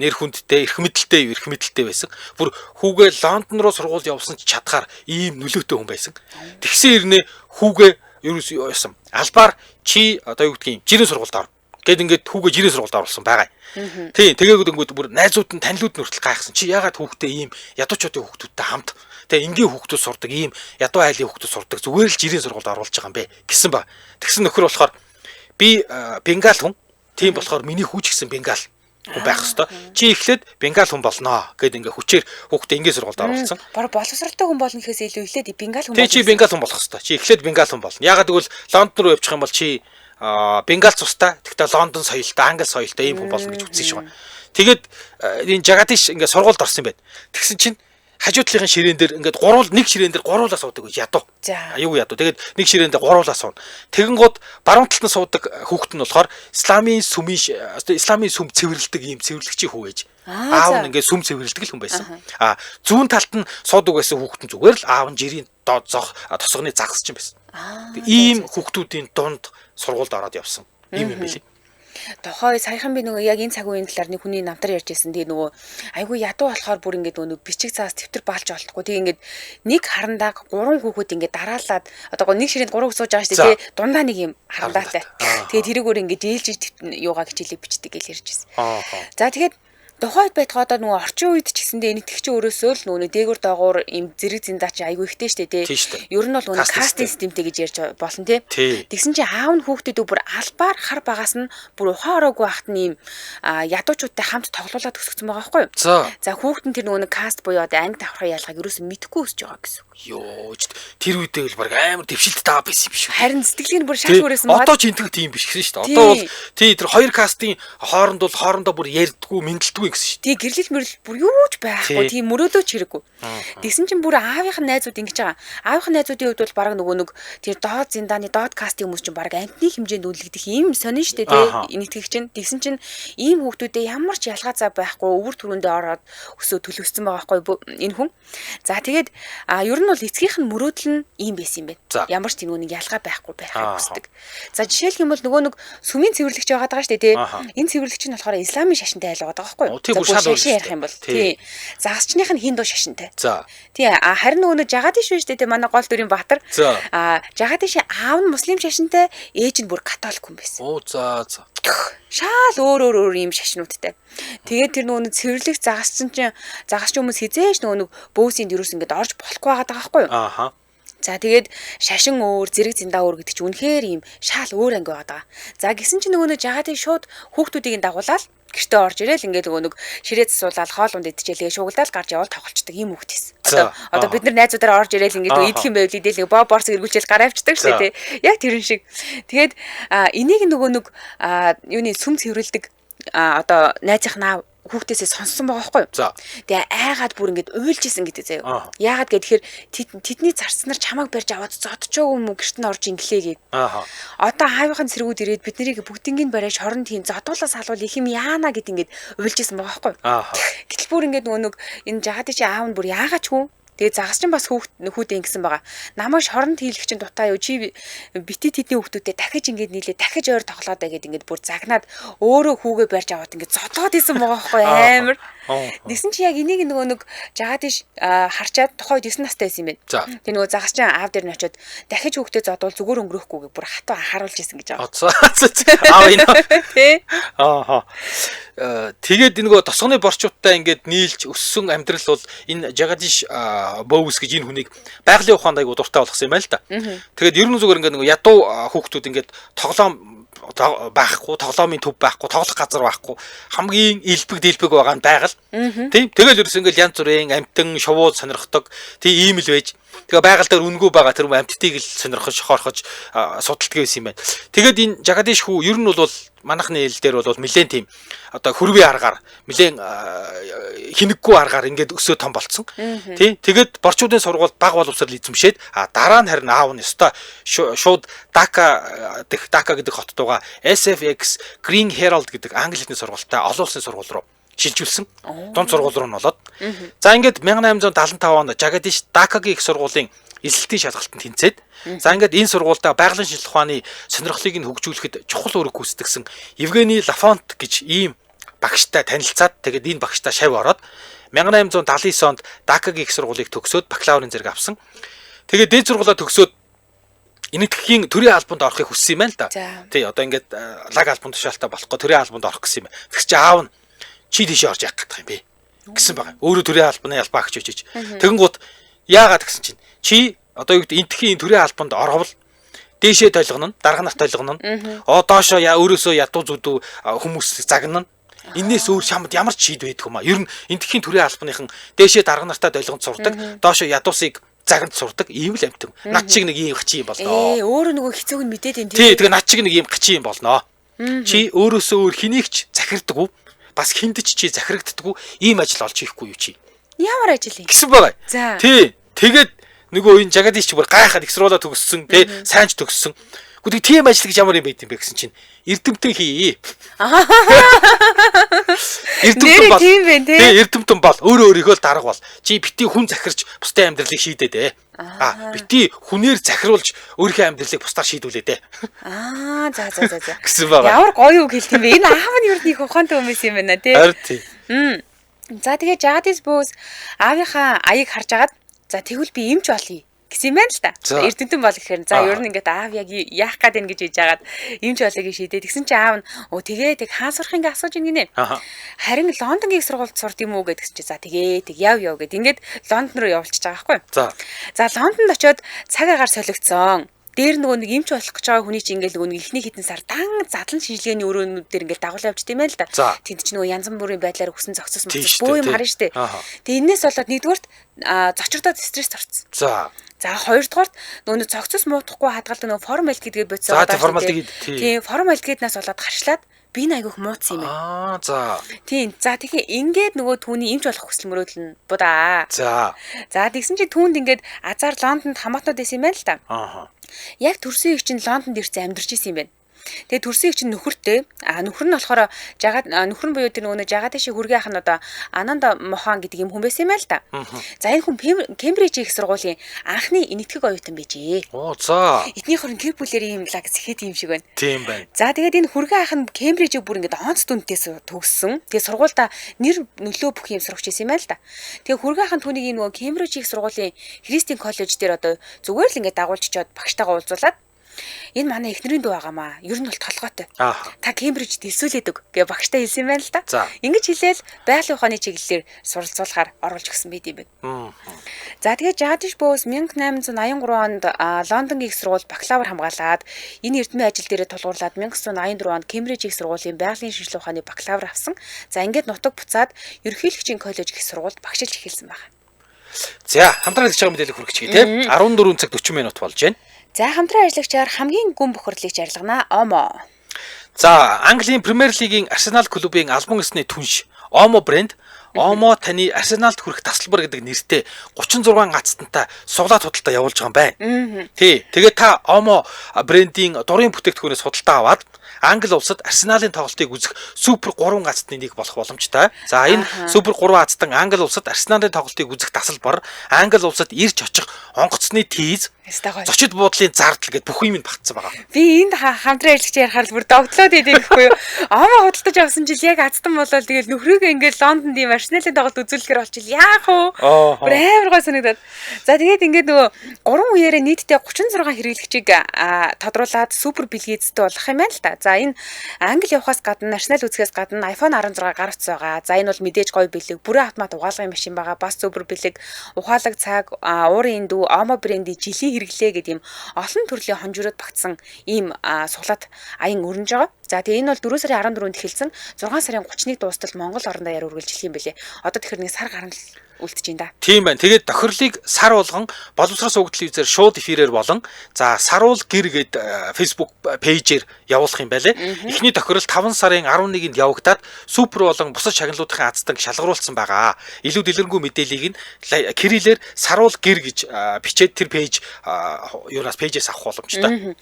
эрх мэдэлтэй байсан. Бүр хүүгээ Лондон руу сургууль явуулсан ч чадхаар ийм нөлөөтэй хүн байсан. Тэгсэн хэрнээ хүүгээ ерөөсөө яасан. Албаар чи одоо юу гэдгийг жирийн сургуульд ор Гэт ингээд хүүгээ жирийн сургуульд оруулсан байгаа. Тийм тэгээд ингээд бүр найзууд нь танилуд нь хүртэл гайхсан. Чи яагаад хүүхдээ ийм ядуучуудын хүүхдүүдтэй хамт тэгээ энгийн хүүхдүүд сурдаг ийм ядуу айлын хүүхдүүд сурдаг зүгээр л жирийн сургуульд оруулж байгаа юм бэ гэсэн ба. Тэгсэн нөхөр болохоор би бенгал хүн. Тийм болохоор миний хүүч гэсэн бенгал хүн байх хэвээр. Чи эхлээд бенгал хүн болноо гэд ингээ хүчээр хүүхдээ ингийн сургуульд оруулсан. Бараг боловсралтай хүн болно гэхээс илүү эхлээд бенгал хүн болно. Чи бенгал хүн болох хэвээр. Чи эхлээд бенгал хүн болно. Ягаад гэвэл Лондон руу явчих юм бол чи бенгал цустай тэгтээ Лондон соёлтой, Англи соёлтой ийм хүн болно гэж үзсэн шүү. Тэгээд энэ Жагадиш ингээ сургуульд орсон юм байна. Тэгсэн чинь хажуу талын ширээн дээр ингээд нэг ширээн дээр гуруулаа суудаг ядуу. Аюу ядуу. Тэгээд нэг ширээн дээр гуруулаа суuna. Тэгэн гууд баруун талд нь суудаг хүүхэд нь болохоор исламын сүм цэвэрлдэг ийм цэвэрлэгчийн хүү ээж. Аав нь ингээд сүм цэвэрлдэг л хүн байсан. Зүүн талд нь суудаг байсан хүүхэд нь зүгээр л аав нь жирийн доод зох тосгоны загсч юм байсан. Ийм хүүхдүүдийн дунд сургуульд ороод явсан. Ийм юм билий. Тохой саяхан би нөгөө яг энэ цаг үеийн талаар нэг хүний намтар ярьж байсан. Тэгээ нөгөө айгүй ядуу болохоор бүр ингээд нөгөө бичиг цаас тэмдэр баалж олдохгүй. Тэгээ ингээд нэг харандаа 3 хүүхэд ингээд дараалаад одоо нэг ширээнд 3 сууж байгаа шүү дээ. Тэгээ дундаа нэг юм харандаатай. Тэгээ тэрүүгээр ингээд ээлж юугаа хичээлээ бичдэг гэж ярьж байсан. За тэгээд тухайд байтгаа одоо нөгөө орчин үед ч гэсэндээ энэ итгэгч өөрөөсөө л нөгөө дээгүр доогуур им зэрэг зиндаа чи айгүй ихтэй штэ тий. Ер нь бол нөгөө кастинг системтэй гэж ярьж болно тий. Тэгсэн чи аав нь хүүхдүүд бүр албаар хар багаас нь бүр ухаан ороогүй байхад нь им ядуучуудтай хамт тоглоулаад өсгсөн байгаа байхгүй юу? За хүүхэд нь тэр нөгөө каст буюу одоо анги давхраа ялгааг ерөөсөө мэдхгүй өсөж байгаа гэсэн. Йоо тэр үедээ л баг амар дэвшилт таа байсан юм биш үү? Харин сэтгэлийг нь бүр шал хүрээсэн бод. Одоо ч энэ тийм биш гэсэн шүү дээ. Одоо бол тий тэр хоёр кастын хоорондоо бүр ярьдггүй мэдлдэггүй гэсэн шүү дээ. Тий гэрлэл мөрлөл бүр юу ч байхгүй. Тий мөрөөдөөч хэрэггүй. Тэгсэн чинь бүр аавынх нь найзууд ингэж байгаа. Аавынх нь найзуудын хувьд бол баг нөгөө нэг тэр доод зиндааны доод кастын хүмүүс чинь баг амтны хэмжээнд үнэлэгдэх юм сонин шүү дээ тий. Энэ итгэгч чинь тэгсэн чинь ийм хүүхдүүдэд ямар ч ялгаа цаа байхгүй өвөр түрүүндээ ороод өсөө төлөвсөн байгаа байхгүй энэ хүн. За тэгээд ер нь бол эцгийнх нь мөрөөдөл нь ийм байсан юм байна. Ямар ч тийм нэг ялгаа байхгүй байхыг хүсдэг. За жишээлх юм бол нөгөө нэг сүмийн цэвэрлэгч байгаа даа шүү дээ тий. Энэ цэвэрлэгч нь болохоор исламын шашинтай айлгаад байгаа байхгүй юу? Шашин ярих юм бол тий. Загасчных нь хинду шашинтай. Тий. Харин нөгөө Жагадиш шүү дээ тий. Манай гол дүрийн баатар. Жагадишийн аав нь муслим шашинтай, ээж нь бүр католик хүн байсан. Шаал өөр ийм шашнуудтай. Тэгээд тэр нөгөө цэвэрлэг загасч хүмүүс хизээш нөгөө бөөсөнд юус ингэж орж болохгүй байгаа байхгүй юу? За тэгээд шашин өөр, зэрэг зиндаа өөр гэдэг чинь үнэхээр ийм шаал өөр анги байгаа. За гисэн чинь нөгөө Жагадиш шууд хүүхдүүдийг дагуулаад гэртээ орж ирээл ингээд нөгөө ширээ засуулаад хоолунд идчихэлээ шуугилдаал гарч явал тоглолцдог ийм хүүхдээс. Одоо бид нар найзуудаараа орж ирээл ингээд идэх юм байвал идэл нэг боо борс эргүүлчихэл гараа авчдаг шүү дээ. Яг тэрэн шиг. Тэгээд энийг нөгөө юуны сүм цэвэрлдэг одоо найзынхнаа хүүхдээсээ сонссон байгаа байхгүй юу? Тэгээ айгаад бүр ингэж уйлжсэн гэдэг заяа. Яагаад гэхээр тэдний зарцнаар чамайг барьж аваад зодчоогүй юм уу гэрт нь орж инглээ гэд. Одоо аавынхын цэргүүд ирээд бид нарыг бүгднийг бариад шоронд хийн зодуулаас халуул их юм яана гэд ингэж уйлжсэн байгаа байхгүй юу? Гэтэл бүр ингэж нөгөө энэ Жагадишийн аав нь бүр яагаад ч хүн тэгээ загас чинь бас хүүхдээ ингэсэн байгаа. Намайг шоронд хийлгэх чинь дутаа юу чи бити тэдний хүүхдүүдэд дахиж ингэж нийлээ дахиж ойр тоглоод байгээд ингэж бүр загнаад өөрөө хүүгээ барьж аваад ингэж зодоод исэн байгаа байхгүй амар. Тэгсэн чи яг энийг нөгөө Жагадиш харчаад тухайд 9 настай байсан юм байна. Тэгээ нөгөө загас чинь аав дээр нь очиод дахиж хүүхдээ зодвол зүгээр өнгөрөхгүйгээ бүр хатуу анхааруулж исэн гэж байгаа. Аав энэ. Тий. Тэгээд нөгөө тосгоны борчуудтай ингээд нийлж өссөн амьдрал бол энэ Жагадиш Боус гэж энэ хүнийг байгалийн ухаанд айгуу дуртай болгосон юм байна л да. Тэгээд ер нь зүгээр ингээд нөгөө ядуу хүүхдүүд ингээд тоглоом байхгүй, тоглоомын төв байхгүй, тоглох газар байхгүй, хамгийн элбэг дэлбэг байгаа нь байгаль. Тийм. Тэгэл ерөөс ингээд янз бүрийн амтан, шувууд сонирхдог. Тийм ийм л байж. Тэгээ байгаль дээр үнгүй байгаа тэр амттыг л сонирхож, шохорхож судалдаг байсан юм байна. Тэгээд энэ Жагадиш хүү ер нь бол манайхны ил дээр бол нэлээд тийм одоо хөрвийн аргаар нэлээд хинэггүй аргаар ингээд өсөө том болцсон. Тий. Тэгээд борчуудын сургуульд баг боловсрал эзэмшээд дараа нь харин аав нь ёстой шууд Дака гэдэг хоттойгоо SFX Green Herald гэдэг англи хэлний сургуультай олон улсын сургууль руу шилжүүлсэн. Дунд сургууль руу нь болоод. За ингээд 1875 онд Жагадиш Дакагийн их сургуулийн эсэлтийн шалгалтанд тэнцээд за ингээд энэ сургуультай байгалийн шинжилгээ ухааны сонирхлыг нь хөгжүүлэхэд чухал үүрэг гүйцэтгэсэн Евгений Лафонт гэж ийм багштай танилцаад тэгээд энэ багштай шав ороод 1879 онд Дакагийн их сургуулийг төгсөөд бакалаврын зэрэг авсан. Тэгээд дээд сургуулаа төгсөөд энэтхэгийн төрийн албанд орохыг хүссэн юм байна л да. За. Тий, одоо ингээд лаг албан тушаалтаа болохгүй төрийн албанд орох гэсэн юм байна. Тэгс чи аав нь чи тийшээ орж явах гэдэг юм бэ гэсэн байгаа. Өөрөө төрийн албаны ялбаа агч үжиж. Тэгэн гут яагаад гэсэн чинь чи одоо юу гэдэг энэтхэгийн төрийн албанд орвол дээшээ толгоно нь, дарга нарт толгоно нь, доошоо өөрөөсөө ядуу зүдүү хүмүүс загнана. Иннээс өөр шамд ямар ч шийд байдаг юм аа. Ер нь энэтхэгийн төрийн албаныхан дээшээ дарга нартаа толгонд сурдаг, доошоо ядуусыг загнад сурдаг ийм л амт юм. Над чиг нэг ийм гачи юм болно. Өөрөө нөгөө хэцүүг нь мэдээд энэ. Тий, тэгээ над чиг нэг ийм гачи юм болно. Чи өөрөөсөө өөр хинийгч захирдаггүй, бас хиндэж чи захирагддаггүй ийм ажил олж хийхгүй юу чи? Ямар ажил юм? Гэсэн байгаа. За. Тий, тэгээд нөгөө энэ жагадич чи бүр гайхаад их сургуулаа төгссөн, тий, сайнч төгссөн. Гэхдээ тийм ажил гэж ямар юм байд юм бэ гэсэн чинь эрдэмтэн хий. Эрдэмтэн бол тийм бэ тий. Эрдэмтэн бол өөрөө өөрийгөө л дарга бол. Чи бити хүн захирч бусдын амьдралыг шийдээд ээ. Бити хүнээр захируулж өөрийнхөө амьдралыг бусдаар шийдүүлээд ээ. За. Гэсэн байгаа. Ямар гоё үг хэлт юм бэ? Энэ аав нь юу нэг ухаантай хүмүүс юм байна тий. Харин тий. За тэгээ жагадис бөөс аавынхаа аяыг харж агаад за тэгвэл би эмч болъё гэсэн юм байна л та. Эрдэмтэн бол гэхээр за ер нь ингээд аав яг яах гээд байна гэж хийж агаад эмч болъё гэж шийдээ. Тэгсэн чинь аав нь тэгээ хаан сурах ингээ асууж ин гинэ. Харин Лондонгийн их сургуульд сурд юм уу гэдгсэн чинь за тэгээ яв гэд ингээд Лондон руу явуулчихж байгаа байхгүй. За Лондонд очиод цаг агаар солигдсон. Дээр нөгөө нэг эмч болох гэж байгаа хүний чинь ингээл нөгөө ихний хитэн сар дан задлан шинжилгээний өрөөнүүд дээр ингээл дагуулж явж тийм байл да. Тэнд чинь нөгөө янз бүрийн байдлаар хүсэн зогсос мөцс бөө юм харна штэ. Тэгээ энэс болоод нэгдүгürt зочродод стресс орцсон. За хоёрдугаарт нөгөө зогсос муутахгүй хадгалдаг нөгөө формалт гэдгээ бодсоо. Тийм формалт гэднээс болоод харшлаад би айгүйх мууцсан юм байна. Тийм. За тэгэхээр ингээд нөгөө түүний эмч болох хүсэл мөрөөдөл нь будаа. За тэгсэн чинь түүнд ингээд азар Лондонд хамаатнууд байсан юм байна л та. Яг төрсөн их чинь Лондонд ирсэн амьдарч исэн юм байна. Тэгээ төрсөн их чинь нөхөртэй. Нөхөр нь болохоор нөхөр нь буюу тэр нөгөө жагадаши хүргээ ах нь одоо Ананда Мохан гэдэг юм хүн байсан юм байл та. За энэ хүн Кембриж их сургуулийн анхны энэтхэг оюутан байжээ. Эднийхөр нь гэр бүлээр ийм лаг сэхэд юм шиг байна. Тийм байна. За тэгээд энэ хүргээ ах нь Кембрижийг бүр ингээд онц дүнтэйс төгссөн. Тэгээ сургуультай нэр нөлөө бүх юм сурагч байсан юм байл та. Тэгээ хүргээ ах нь түүнийг нөгөө Кембриж их сургуулийн Христийн коллеж дээр одоо зүгээр л ингээд дагуулж чад багштайгаа уулзуулаад энэ манай эхнэрийн дүү байгаамаа. Ер нь бол толгойтой. Та Кембрижд элсүүлээдэг гэ багштай хэлсэн юм байна л да. Ингэж хэлээл байгалийн ухааны чиглэлээр суралцуулахаар оруулж өгсөн байт юм байна. За тэгээд Жадиш Бөөс 1883 онд Лондонгийн их сургууль бакалавр хамгаалаад энэ эрдэмийн ажил дээрээ тулгуурлаад 1984 онд Кембриж их сургуулийн байгалийн шинжилгээ ухааны бакалавр авсан. За ингээд нутаг буцаад ерөнхийлөгчийн коллеж их сургуульд багшилж эхэлсэн байна. За хамтран хэлж байгаа мэдээлэл хүргэчихье тийм. 14 цаг 40 минут болж байна. За хамтран ажиллагчаар хамгийн гүн бохирлыг жаргална Омо. За Английн Премьер Лигийн Арсенал клубын албан ёсны түнш Омо брэнд Омо таны Арсеналд хүрэх тасалбар гэдэг нэртэй 36 гацтантай суглаад худалдаа явуулж байгаа юм байна. Тий. Тэгээд та Омо брендийн дурын бүтээгдэхүүнээс худалдаа аваад Англи улсад Арсеналын тоглолтыг үзэх супер 3 гацтны нэг болох боломжтой. За энэ супер 3 гацтан Англи улсад Арсеналын тоглолтыг үзэх тасалбар, Англи улсад ирж очих онгоцны тийз, зочид буудлын зардал гэд бүх юм багтсан байгаа. Би энд хамтран ажиллагч ярахаар л бүр догтлоод идэв гэхгүй юу. Омо худалдаж авсан жил яг азтан болол тэгэл нөхрийгөө ингээд Лондонд ийм Арсеналын тоглолт үзүүлэхээр болчихвол яах вэ? Бүр амар гой санагдаад. За тэгээд ингээд нөгөө 3 үеэрээ нийтдээ 36 хэрэглэгчийг тодруулаад супер бэлгийн эзэдтэй болох юм байна л та. За энэ Англи явахаас гадна Арсенал үзэхээс гадна iPhone 16 гарч байгаа. За энэ бол мэдээж гоё бэлэг, бүрэн автомат угаалгын машин байгаа. Бас супер бэлэг, ухаалаг цаг, уурын дүү, Омо брендийн жилийн хэрэглээ гэдэг ийм олон төрлийн хонжирууд багтсан ийм суглаад аян өрнөж байгаа. За тэгээ энэ бол 4 сарын 14-нд эхэлсэн 6 сарын 31-нд дуустал Монгол орон даяар үргэлжлэх юм бэлээ. Одоо тэгэхээр нэг сар гарна үлдэж байна да. Тийм байна. Тэгээд тохирлыг сар болгон боловсрол суугдлын үзээр шууд эфирээр болон за саруул гэр гээд Facebook пэйжээр явуулах юм байлээ. Эхний тохирол 5 сарын 11-нд явагдаад супер болон бусад шагналуудын азтанг шалгаруулсан байгаа. Илүү дэлгэрэнгүй мэдээллийг нь кириллээр саруул гэр гэж бичээд тэр пэйж юунаас пэйжээс авах боломжтой.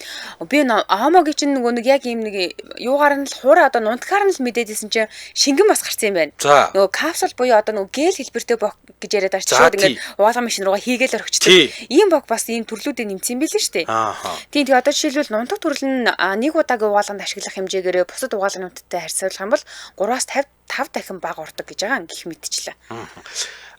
Би Омогийн чинь нөгөө нэг яг ийм нэг юугаар нь л хуурай одоо нунтгаар нь л мэдээдсэн чинь шингэн бас гарсан юм байна. Нөгөө капсул буюу одоо нөгөө гел хэлбэртэй гэж яриад байгаа шууд ингээд угаалгын машин руугаа хийгээл орхичдаг. Ийм бог бас ийм төрлүүдээ нэмсэн юм билээ шүү дээ. Тийм тэгээ одоо жишээлбэл нунтаг төрөл нь нэг удаагийн угаалганд ашиглах хэмжээгээр бусад угаалгынуудтай харьцуулах юм бол 3-аас 5 дахин бага урдаг гэж байгаа гэх мэтчлээ.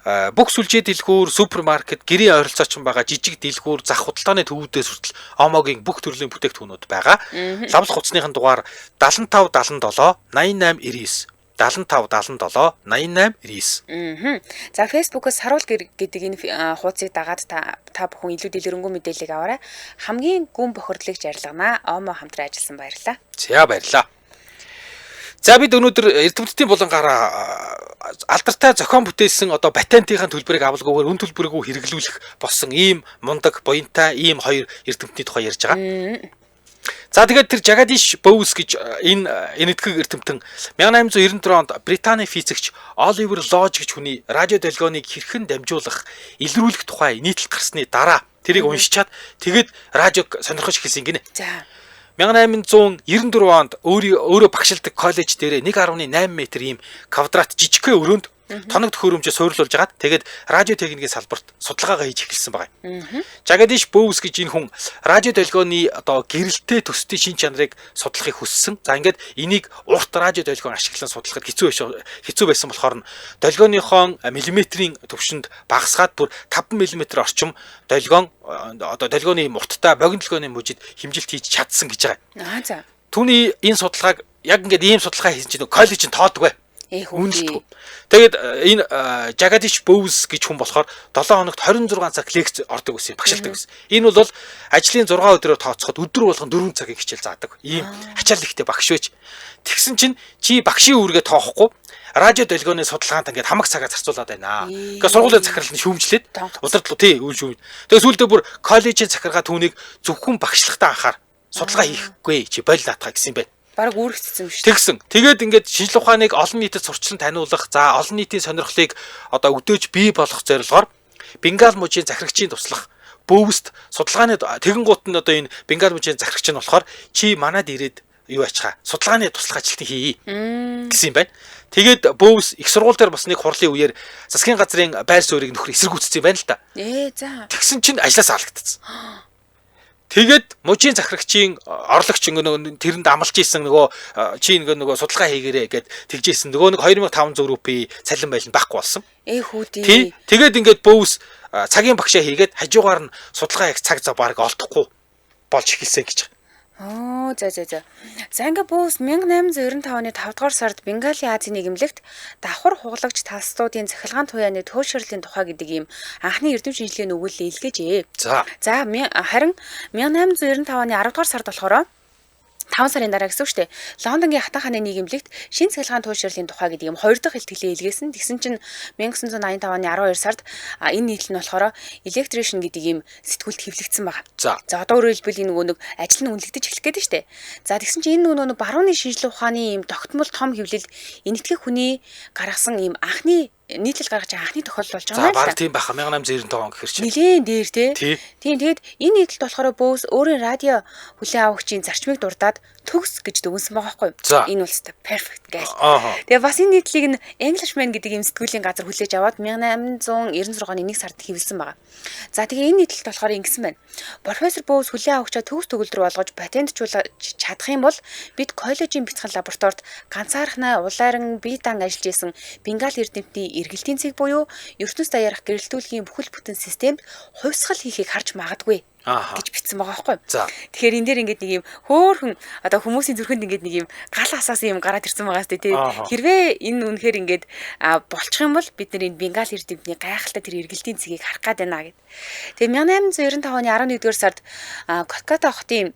бүх сүлжээ дэлгүүр, супермаркет, гэрийн ойролцоочин байгаа жижиг дэлгүүр, зах худалдааны төвүүдээс хүртэл Омогийн бүх төрлийн бүтээгдэхүүнүүд байгаа. Лавлах хувцсныхын дугаар 75 77 88 99 75 77 88 99. За Facebook-оос Саруул гэдэг энэ хуудсыг дагаад та бүхэн илүү дэлгэрэнгүй мэдээллийг аваарай. Хамгийн гүн бохирдлыг жарилганаа Омо хамтран ажилласан баярлалаа. За баярлалаа. За бид өнөөдөр Эрдэмтдийн булангаараа алдартай зохион бүтээсэн одоо патентийн төлбөрийг авалгүйгээр үн төлбөргүй хэрэглүүлэх болсон ийм мундаг, буянтай ийм хоёр эрдэмтний тухай ярьж байгаа. За тэгээд тэр Жагадиш Боус гэж энэ энэтхэг эрдэмтэн 1894 онд Британий физикч Оливер Лож гэж хүний радио долгионыг хэрхэн дамжуулах, илрүүлэх тухай нийтлэл гарсны дараа тэрийг уншичаад тэгээд радиог сонирхож эхэлсэн гинэ. За 1894 онд өөрөө багшилдаг коллеж дээр 1.8 м ийм квадрат жижигхэн өрөөнд тоног төхөөрөмжөөр суйрлуулж агаад тэгээд радио техникийн салбарт судалгаагаа хийж эхэлсэн байгаа. Жагадиш Боус гэж энэ хүн радио долгионы одоо гэрэлтэй төстэй шин чанарыг судлахыг хүссэн. За ингээд энийг урт радио долгион ашиглан судлахад хэцүү байсан болохоор нь долгионыхон миллиметрийн төвшөнд багасгаад бүр 5 мм орчим долгион одоо долгионы мурттай богино долгионы мужид хэмжилт хийж чадсан гэж байгаа. За. Түүний энэ судалгааг яг ингээд ийм судалгаа хийсэн чинь коллеж нь тоодгүй. Үнэлдэг. Тэгээд энэ Жагадиш Боус гэж хүн болохоор 7 хоногт 26 цаг лекц ордог гэсэн багшилдаг гэсэн. Энэ бол ажлын 6 өдрөөр тооцоход өдөр болгон 4 цагийн хичээл заадаг. Ийм ачаал ихтэй багш байж. Тэгсэн чинь чи багшийн үүргээ тоохгүй радио долгионы судалгаанд ингээд хамаг цагаа зарцуулаад байна. Ингээд сургуулийн захирал нь шүүмжлээд удирдлага тий шүүм. Тэгээд сүүлдээ бүр коллежийн захиргаа түүнийг зөвхөн багшлахтаа анхаар судалгаа хийхгүй чи боль наатах гэсэн юм байна. Бараг үүрэгцсэн юм шүү. Тэгсэн. Тэгээд ингээд шинжлэх ухааныг олон нийтэд сурчлан таниулах, за олон нийтийн сонирхлыг одоо өдөөж бий болгох зорилгоор Бенгал мужийн захирагчийн туслах Боуст судалгааны тэгэн гут нь одоо энэ Бенгал мужийн захирагч нь болохоор чи манад ирээд юу ачгаа судалгааны туслах ажилтныг хийе гэсэн юм байна. Тэгээд Боус их сургууль дээр бас нэг хурлын үеэр засгийн газрын байр суурийг нөхөр эсэргүүцсэн юм байна л да. За. Тэгсэн чинь ажлаас алгагдсан. Тэгээд мужийн захирагчийн орлогч тэрэнд амлаж исэн нөгөө чи нөгөө судалгаа хийгээрэй гэд тэгжсэн. Нөгөө нэг 2500 рупий цалин байлан байхгүй болсон. Хүүдээ. Тэгээд ингээд Боус цагийн багшаа хийгээд хажуугаар нь судалгаа яг цаг зав баг олдохгүй болж эхэлсэн гэж. За. За ингээ Боус 1895 оны 5 дугаар сард Бенгалийн Азийн нийгэмлэгт давхар хугалагч талстуудын цахилгаан туяаны туушрлын тухай гэдэг ийм анхны эрдэм шинжилгээний өгүүлэлээ илгээжээ. За харин 1895 оны 10 дугаар сард болохоор 5 сарын дараа гэсэн үг шүү дээ. Лондонгийн хатан хааны нийгэмлэгт шин цахилгаан туушрлын тухай гэдэг юм 2 дахь илтгэлээ илгээсэн. Тэгсэн чинь 1985 оны 12 сард энэ нийтлэл нь болохоор electrician гэдэг ийм сэтгүүлд хэвлэгдсэн байна. За одоо өөрөөр хэлбэл энэ нөгөө нэг ажил нь үнэлэгдэж эхлэх гээд шүү дээ. За тэгсэн чинь энэ нөгөө барууны шинжилгээ ухааны ийм тогтмол том хэвлэл энэтхэг хүний гаргасан ийм анхны нийтлэл гаргаж анхны тохиолдол болж байгаа юм байна. За баг тийм баха 1895 он гэхэр чинь. Нилийн дээр тий. Тийм тэгээд энэ нийтлэлд болохоор Боус өөрийн радио хүлээн авагчийн зарчмыг дурдаад төгс гэж дүгнсэн байгаа байхгүй юу? Энэ бол perfect гээл. Тэгээ бас энэ нийтлэлийг нь Englishman гэдэг юм сэтгүүлийн газар хүлээж аваад 1896 оны 1 сард хэвлсэн байгаа. За тэгээ энэ нийтлэлд болохоор ингэсэн байна. Профессор Боус хүлээн авагчаа төгс төгөлдөр болгож патентжуулж чадах юм бол бид коллежийн бяцхан лабораторид ганцаархнаа улайран бие дан ажиллаж исэн Бенгал эрдэмтний эргэлтийн цэг буюу ертөнц даяарх гэрэлтүүлгийн бүхэл бүтэн системд хувьсгал хийхийг харж магадгүй гэж бичсэн байгаа байхгүй. Тэгэхээр энэ дээр ингээд нэг юм хөөхөн одоо хүмүүсийн зүрхэнд ингээд нэг юм гал асаасан юм гараад ирсэн байгаа сте тий. Хэрвээ энэ үнэхээр ингээд болчих юм бол бид нар энэ Бенгал эрдэмтний гайхалтай тэр эргэлтийн цэгийг харах гээд байна гэд. Тэгээ 1895 оны 11-р сард Колката хотын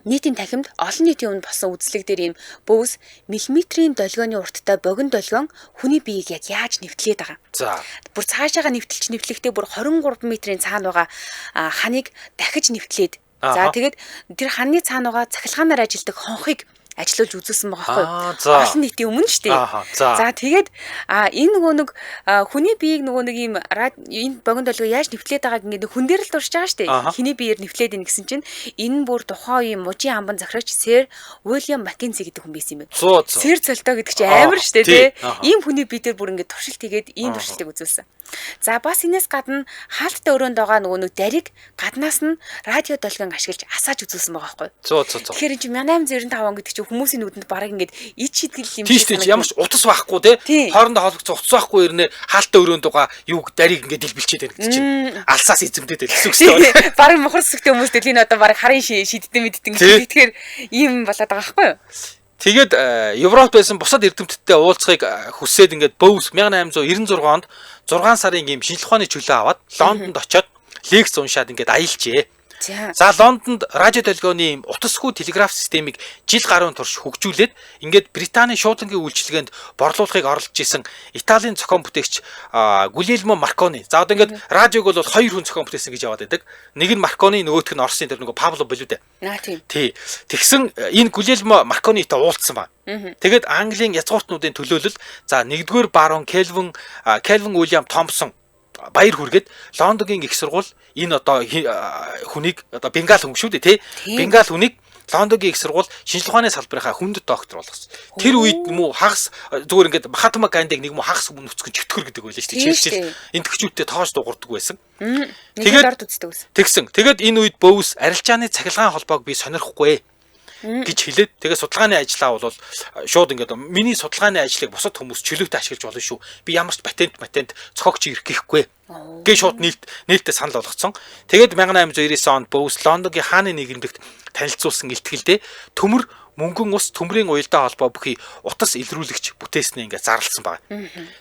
нийтийн танхимд олон нийтийн өмнө болсон үзлэг дээр ийм Боус миллиметрийн долгионы урттай богино долгион хүний биеийг яг яаж нэвтлээд байгаа. За. Бүр цаашаага нэвтлэхдээ бүр 23 метрийн цаана байгаа ханыг дахиж нэвтлээд. За тэгээд тэр ханы цаана байгаа цахилгаанаар ажилдаг хонхыг ажиллуулж үзүүлсэн байгаа байхгүй юу? Олон нийтийн өмнө шүү дээ. За тэгээд энэ нөгөө нэг хүний биеийг нөгөө нэг ийм энэ богино долгио яаж нэвтлээд байгааг ингээд хүн дээр л дурж байгаа шүү дээ. Хиний биеэр нэвтлээд ийн гэсэн чинь энэ бүр тухайн үеийн мужийн амбан захирагч Сэр Уильям Маккензи гэдэг хүн байсан юм байна. Сэр цолтой гэдэг чинь амар шүү дээ тий. Ийм хүний бие дээр бүр ингээд туршилт хийгээд ийм туршилтыг үзүүлсэн. За бас энэс гадна хаалттай өрөөнд байгаа нөгөө нэг дариг гаднаас нь радио долгион ашиглаж асааж үзүүлсэн байгаа байхгүй юу? Тэгэхээр энэ чинь 1895 он гэдэг чинь хүмүүсийн нүдэнд бараг ингээд ич идэл юм шиг ямар ч утас байхгүй тий. Хоорондоо холбогдсон утас байхгүй ирнэ хаалтаа өрөөнд байгаа юу дарийг ингээд дэлбэлчээд байна гэж чинь. Алсаас эзэмдээд байл гэсэн үг шүү дээ. Бараг мохор сүсгтэй хүмүүс дээ энэ одоо бараг харын шиддэг мэддэг ингээд тэгэхээр ийм болоод байгаа байхгүй юу? Тэгээд Европ байсан бусад эрдэмтдтэй уулзахыг хүсээд ингээд Bowes 1896 онд 6 сарын ийм шинжлэх ухааны чөлөө аваад Лондонд очиод лекц уншаад ингээд аялжээ. За Лондонд радио долгионы утасгүй телеграф системийг жил гаруй турш хөгжүүлээд ингээд Британий шуудангийн үйлчилгээнд борлуулахыг оролдож исэн Италийн зохион бүтээгч Гулиелмо Маркони. За одоо ингээд радиог бол хоёр хүн зохион бүтээсэн гэж яваад байдаг. Нэг нь Маркони, нөгөөх нь Орсын тэр нөгөө Пабло Болюдэ. Тий. Тэгсэн энэ Гулиелмо Марконитай уулзсан ба. Тэгээд Английн язгууртнуудын төлөөлөл за нэгдүгээр барон Кельвин Уильям Томпсон баяр хүргээд Лондонгийн их сургууль энэ одоо хүнийг одоо Бенгал хүн шүү дээ тий. Бенгал хүнийг Лондонгийн их сургууль шинжлэх ухааны салбарынхаа хүнд доктор болгосон. Тэр үед юм уу хагас зүгээр ингээд Махатма Гандиг нэг юм хагас хүн нүцгэн чөтгөр гэдэг байлаа шүү дээ. Чилжил энэ төгчүүдтэй тоож дуурдаг байсан. Тэгээд энэ үед Bowes арилжааны цахилгаан холбоог би сонирхгүй гэж хэлээд тэгээ судалгааны ажлаа бол шууд ингээд миний судалгааны ажлыг бусад хүмүүс чөлөөтэй ашиглаж болно шүү. Би ямар ч патент цохогч ирэх гэхгүй. Гээ шууд нээлттэй санал болгоцсон. Тэгээд 1899 онд Bowes Лондонгийн хааны нийгэмлэгт танилцуулсан илтгэлдээ төмөр мөнгөн ус төмрийн уялдаа холбоо бүхий утас илрүүлэгч бүтээснээ ингээд зарласан байна.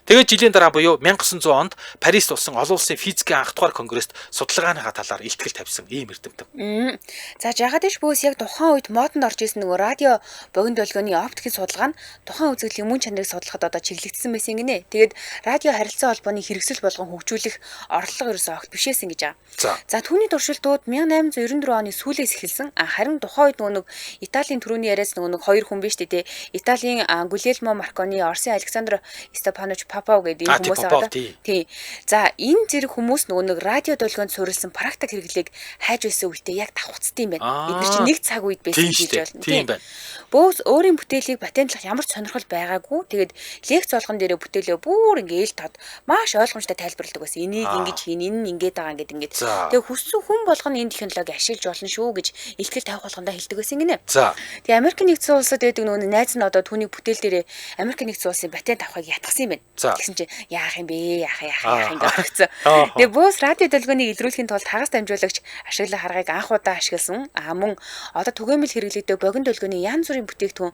Тэгээд жилийн дараа буюу 1900 онд Парист улсын олон улсын физикийн анх дугаар конгресст судалгааныхаа талаар илтгэл тавьсан ийм эрдэмтэн. За жагаадш Bowes яг тухайн үед модонд орж исэн нөгөө радио богино долгионы оптикийн судалгаа нь тухайн үзэгдлийн мөн чанарыг судлахад одоо чиглэгдсэн байсан гинэ. Тэгээд радио харилцаа холбооны хэрэгсэл болгон хөгжүүлэх орлого ерөөсөө огт бишээсэн гэж байгаа. За түүний туршилтууд 1894 оны сүүлээс эхэлсэн. Харин тухайн үед нөгөө Италийн төрөний нөгөө хоёр хүн биш дээ. Италийн Гулиелмо Маркони, Орсын Александр Степанович Попов гэдэг энэ хүмүүс байгаа. Тий. За энэ зэрэг хүмүүс нөгөө радио долгионд суурилсан практик хэрэглээг хайж байсан үедээ яг давхцсан юм байна. Эдгээр чинь нэг цаг үед байсан гэж болно. Тийм байна. Bowes өөрийн бүтээлийг патентлах ямар ч сонирхол байгаагүй. Тэгээд лекц болгон дээрээ бүтээлээ бүр ингээл тод маш ойлгомжтой тайлбарладаг байсан. Энийг ингэж хийн, энэ нь ингэж байгаа ингээд. Тэгээд хүссэн хүн болгоно энэ технологи ашиглаж болно шүү гэж илтгэл тавих болгондоо хэлдэг байсан гинэ. Тэгээд Америк нэгдсэн улсад байдаг нөгөө найз нь одоо түүний бүтээл дээрээ Америк нэгдсэн улсын патент авахыг ятгсан юм байна. Тэгсэн чинь яах юм бэ? Яах ингээд болчихсон. Тэгээд Bowes радио долгионыг илрүүлэхийн тулд хагас дамжуулагч ашиглах аргыг анх удаа ашигласан. Мөн одоо түгээмэл хэрэглэдэг богино долгионы янз бүрийн бүтээгдэхүүн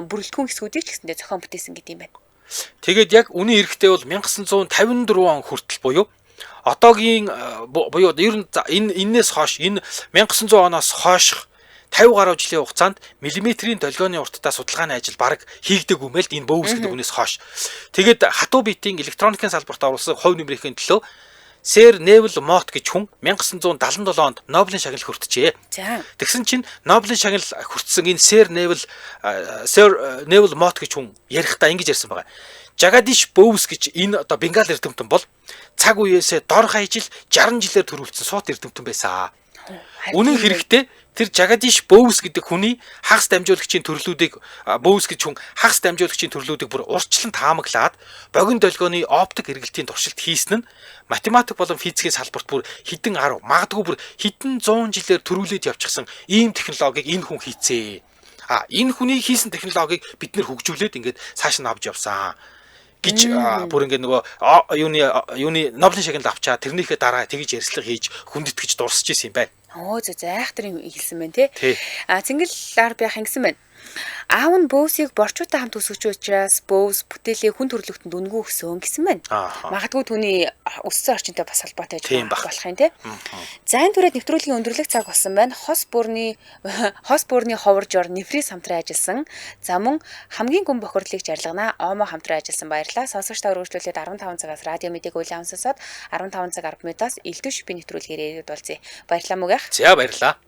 бүрэлдэхүүн хэсгүүдийг ч гэсэндээ зохион бүтээсэн гэдэг юм байна. Тэгээд яг үнийн эрэхтэй бол 1954 он хүртэл буюу одоогийн буюу ер нь энээс хойш энэ 1900 оноос хойш 50 гаруй жилийн хугацаанд миллиметрийн долгионы урттай судалгааны ажил баг хийгдэг юмэл энэ Bowes гэдэг үнээс хойш. Тэгээд хатуу биетийн электроникийн салбарт оруулсан хувь нэмрийн төлөө Сэр Невил Мот гэж хүн 1977 онд Нобелийн шагнал хүртжээ. Тэгсэн чинь Нобелийн шагнал хүртсэн энэ Сэр Невил Мот гэж хүн ярихдаа ингэж ярьсан байгаа. Jagadish Bowes гэж энэ одоо Бенгал эрдэмтэн бол цаг үеэсээ дор хаяжил 60 жилээр төрүүлсэн суут эрдэмтэн байсан. Үнэн хэрэгтээ тэр Jagadish Bowes гэдэг хүний хагас дамжуулагчийн төрлүүдийг Bowes гэж хүн хагас дамжуулагчийн төрлүүдийг бүр урьдчилан таамаглаад богино долгионы оптик эргэлтийн туршилт хийсэн нь математик болон физикийн салбарт бүр хэдэн 10 магадгүй бүр хэдэн 100 жилээр төрүүлээд явчихсан ийм технологиг энэ хүн хийцээ. Энэ хүний хийсэн технологиг бид нэр хөгжүүлээд ингээд цааш нь авч явсан гэж бүр ингээд нөгөө юуны Нобелийн шагнал авчаа тэрнийхээ дараа тэгж ярьслага хийж хүндэтгэж дурсаж исэн юм байна. За айхтар юм хэлсэн байна тий. Цэнгэл ар байх ингэсэн байна. Аав нь Bowes-ийг борчуутай хамт өсгөж учраас Bowes бүтээлээ хүн төрөлхтөнд үнгүй өгсөн гэсэн байна. Магадгүй түүний өссөн орчинтой бас холбоотой болох юм тий. За энэ түрээд нэвтрүүлгийн өндөрлөх цаг болсон байна. Хос буурны ховоржоор нефрис хамтран ажилласан. За мөн хамгийн гүн бохирлыг жаргалнаа Омо хамтран ажилласан баярлалаа. Сонсогч та өргөжлүүлээд 15 цагаас радио мэдээг уйлан сонсоод 15 цаг 10 минутаас элдв шипийн нэвтрүүлгээр ирээд болзъя. Баярлалаа мөгөх. За баярлалаа.